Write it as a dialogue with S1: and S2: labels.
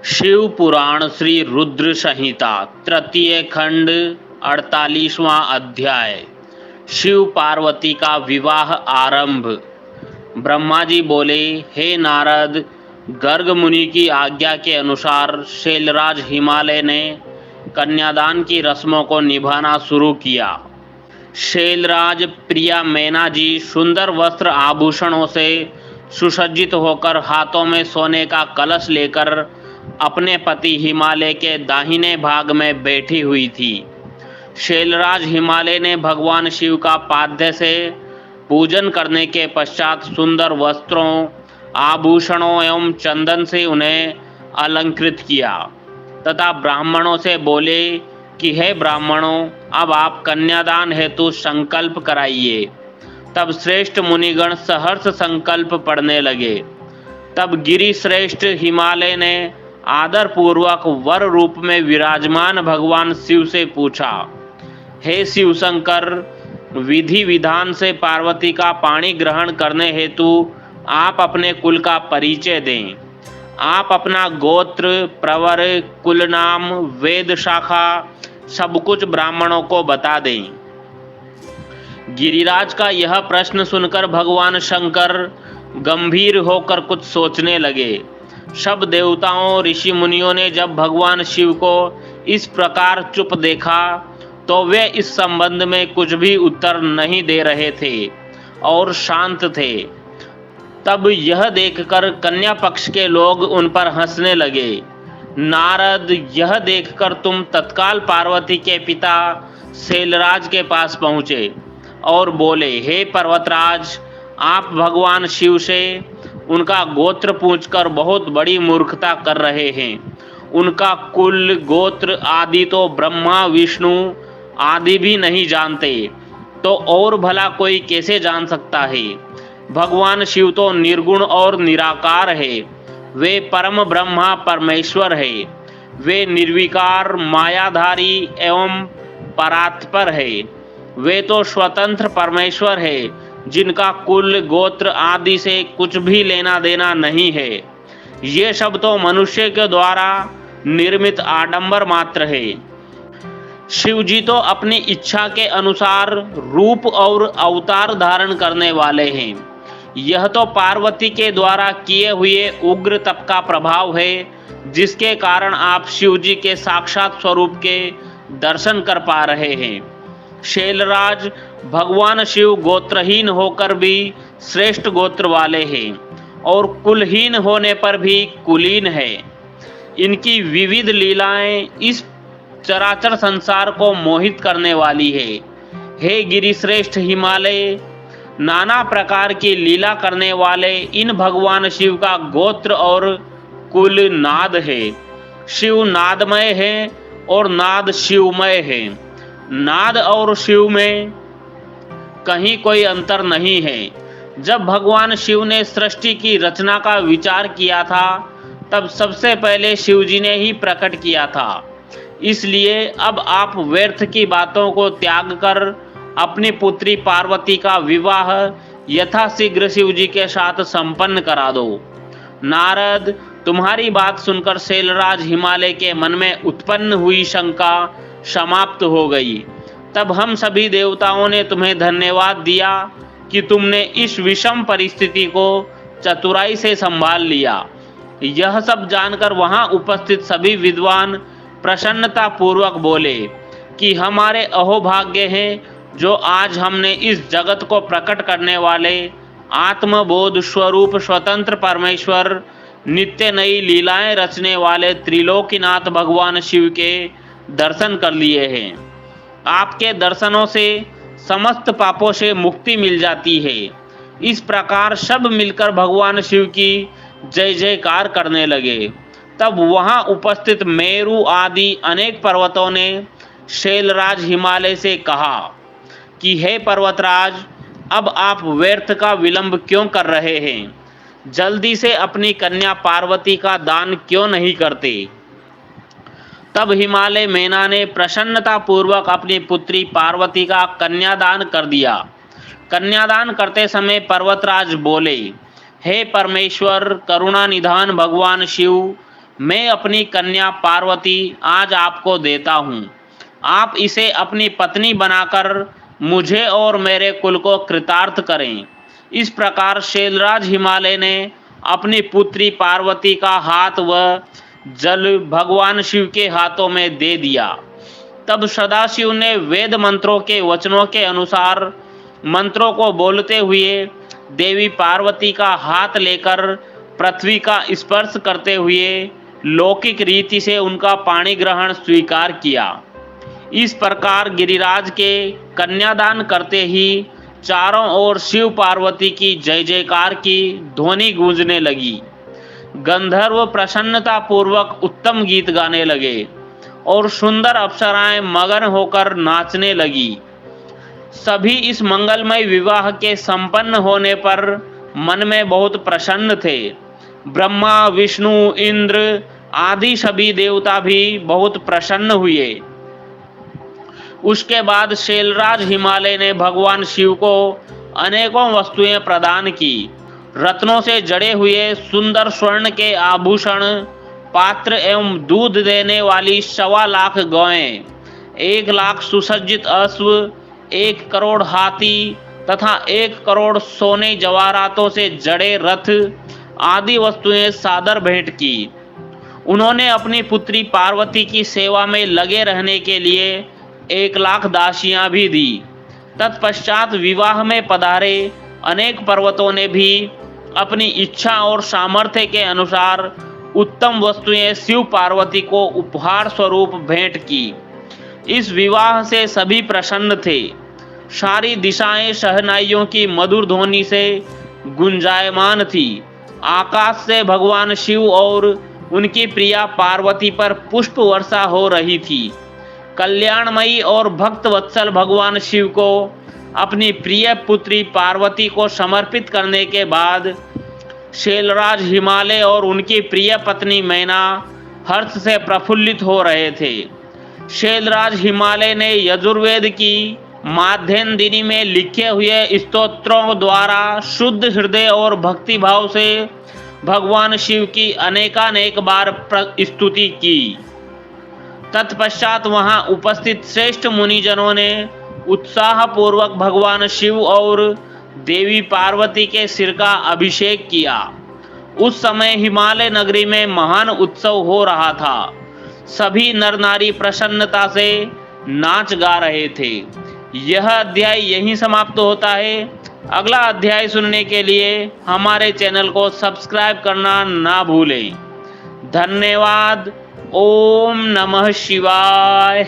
S1: शिव पुराण श्री रुद्र संहिता तृतीय खंड 48वां अध्याय। शिव पार्वती का विवाह आरंभ। ब्रह्मा जी बोले, हे नारद, गर्ग मुनि की आज्ञा के अनुसार शैलराज हिमालय ने कन्यादान की रस्मों को निभाना शुरू किया। शैलराज प्रिया मैना जी सुंदर वस्त्र आभूषणों से सुसज्जित होकर हाथों में सोने का कलश लेकर अपने पति हिमालय के दाहिने भाग में बैठी हुई थी। शैलराज हिमालय ने भगवान शिव का पाद्य से पूजन करने के पश्चात सुंदर वस्त्रों, आभूषणों एवं चंदन से उन्हें अलंकृत किया तथा ब्राह्मणों से बोले कि हे ब्राह्मणों, अब आप कन्यादान हेतु संकल्प कराइए। तब श्रेष्ठ मुनिगण सहर्ष संकल्प पढ़ने लगे। तब गिरि श्रेष्ठ हिमालय ने आदर पूर्वक वर रूप में विराजमान भगवान शिव से पूछा, हे शिव शंकर, विधि विधान से पार्वती का पाणी ग्रहण करने हेतु आप अपने कुल का परिचय दें। आप अपना गोत्र, प्रवर, कुल नाम, वेद शाखा सब कुछ ब्राह्मणों को बता दें। गिरिराज का यह प्रश्न सुनकर भगवान शंकर गंभीर होकर कुछ सोचने लगे। सब देवताओं, ऋषि मुनियों ने जब भगवान शिव को इस प्रकार चुप देखा तो वे इस संबंध में कुछ भी उत्तर नहीं दे रहे थे और शांत थे। तब यह देखकर कन्या पक्ष के लोग उन पर हंसने लगे। नारद, यह देखकर तुम तत्काल पार्वती के पिता शैलराज के पास पहुँचे और बोले, हे पर्वतराज, आप भगवान शिव से उनका गोत्र पूछकर बहुत बड़ी मूर्खता कर रहे हैं। उनका कुल, गोत्र आदि तो ब्रह्मा, विष्णु आदि भी नहीं जानते, तो और भला कोई कैसे जान सकता है। भगवान शिव तो निर्गुण और निराकार है। वे परम ब्रह्मा परमेश्वर है। वे निर्विकार, मायाधारी एवं परात्पर है। वे तो स्वतंत्र परमेश्वर है, जिनका कुल, गोत्र आदि से कुछ भी लेना देना नहीं है। ये सब तो मनुष्य के द्वारा निर्मित आडंबर मात्र है। शिव जी तो अपनी इच्छा के अनुसार रूप और अवतार धारण करने वाले हैं। यह तो पार्वती के द्वारा किए हुए उग्र तप का प्रभाव है, जिसके कारण आप शिव जी के साक्षात स्वरूप के दर्शन कर पा रहे हैं। शैलराज, भगवान शिव गोत्रहीन होकर भी श्रेष्ठ गोत्र वाले हैं और कुलहीन होने पर भी कुलीन है। इनकी विविध लीलाएं इस चराचर संसार को मोहित करने वाली है। हे गिरिश्रेष्ठ हिमालय, नाना प्रकार की लीला करने वाले इन भगवान शिव का गोत्र और कुल नाद है। शिव नादमय है और नाद शिवमय है। नाद और शिव में कहीं कोई अंतर नहीं है। जब भगवान शिव ने सृष्टि की रचना का विचार किया था, तब सबसे पहले शिव जी ने ही प्रकट किया था। इसलिए अब आप व्यर्थ की बातों को त्याग कर अपनी पुत्री पार्वती का विवाह यथाशीघ्र शिव जी के साथ संपन्न करा दो। नारद, तुम्हारी बात सुनकर शैलराज हिमालय के मन में उत्पन्न हुई शंका समाप्त हो गई। तब हम सभी देवताओं ने तुम्हें धन्यवाद दिया कि तुमने इस विषम परिस्थिति को चतुराई से संभाल लिया। यह सब जानकर वहां उपस्थित सभी विद्वान प्रसन्नता पूर्वक बोले कि हमारे अहोभाग्य हैं जो आज हमने इस जगत को प्रकट करने वाले आत्मबोध स्वरूप स्वतंत्र परमेश्वर, नित्य नई लीलाएं रचने वाले त्रिलोकीनाथ भगवान शिव के दर्शन कर लिए हैं। आपके दर्शनों से समस्त पापों से मुक्ति मिल जाती है। इस प्रकार सब मिलकर भगवान शिव की जय जयकार करने लगे। तब वहां उपस्थित मेरु आदि अनेक पर्वतों ने शैलराज हिमालय से कहा कि हे पर्वतराज, अब आप व्यर्थ का विलंब क्यों कर रहे हैं? जल्दी से अपनी कन्या पार्वती का दान क्यों नहीं करते? तब हिमालय मैना ने प्रसन्नता पूर्वक अपनी पुत्री पार्वती का कन्यादान कर दिया। कन्यादान करते समय पर्वतराज बोले, हे परमेश्वर, करुणा निधान भगवान शिव, मैं अपनी कन्या पार्वती आज आपको देता हूँ। आप इसे अपनी पत्नी बनाकर मुझे और मेरे कुल को कृतार्थ करें। इस प्रकार शैलराज हिमालय ने अपनी पुत्री पार्वती का हाथ व जल भगवान शिव के हाथों में दे दिया। तब सदाशिव ने वेद मंत्रों के वचनों के अनुसार मंत्रों को बोलते हुए देवी पार्वती का हाथ लेकर पृथ्वी का स्पर्श करते हुए लौकिक रीति से उनका पाणी ग्रहण स्वीकार किया। इस प्रकार गिरिराज के कन्यादान करते ही चारों ओर शिव पार्वती की जय जयकार की ध्वनि गूंजने लगी। गंधर्व प्रसन्नता पूर्वक उत्तम गीत गाने लगे और सुंदर अप्सराएं मगन होकर नाचने लगी। सभी इस मंगलमय विवाह के संपन्न होने पर मन में बहुत प्रसन्न थे। ब्रह्मा, विष्णु, इंद्र आदि सभी देवता भी बहुत प्रसन्न हुए। उसके बाद शैलराज हिमालय ने भगवान शिव को अनेकों वस्तुएं प्रदान की। रत्नों से जड़े हुए सुंदर स्वर्ण के आभूषण, पात्र एवं दूध देने वाली 1.25 लाख गौएं, 1 लाख सुसज्जित अश्व, 1 करोड़ हाथी तथा 1 करोड़ सोने जवाहरातों से जड़े रथ आदि वस्तुएं सादर भेंट की। उन्होंने अपनी पुत्री पार्वती की सेवा में लगे रहने के लिए 1 लाख दासियां भी दी। तत्पश्चात विवाह में पधारे अनेक पर्वतों ने भी अपनी इच्छा और सामर्थ्य के अनुसार उत्तम वस्तुएं शिव पार्वती को उपहार स्वरूप भेंट की। इस विवाह से सभी प्रसन्न थे। सारी दिशाएं शहनाइयों की मधुर ध्वनि से गुंजायमान थी। आकाश से भगवान शिव और उनकी प्रिया पार्वती पर पुष्प वर्षा हो रही थी। कल्याणमयी और भक्त वत्सल भगवान शिव को अपनी प्रिय पुत्री पार्वती को समर्पित करने के बाद शैलराज हिमालय और उनकी प्रिय पत्नी मैना हर्ष से प्रफुल्लित हो रहे थे। शैलराज हिमालय ने यजुर्वेद की माध्यन्दिनी में लिखे हुए स्तोत्रों द्वारा शुद्ध हृदय और भक्तिभाव से भगवान शिव की अनेकानेक बार स्तुति की। तत्पश्चात वहां उपस्थित श्रेष्ठ मुनिजनों ने उत्साहपूर्वक भगवान शिव और देवी पार्वती के सिर का अभिषेक किया। उस समय हिमालय नगरी में महान उत्सव हो रहा था। सभी नर नारी प्रसन्नता से नाच गा रहे थे। यह अध्याय यहीं समाप्त होता है। अगला अध्याय सुनने के लिए हमारे चैनल को सब्सक्राइब करना ना भूलें। धन्यवाद। ओम नमः शिवाय।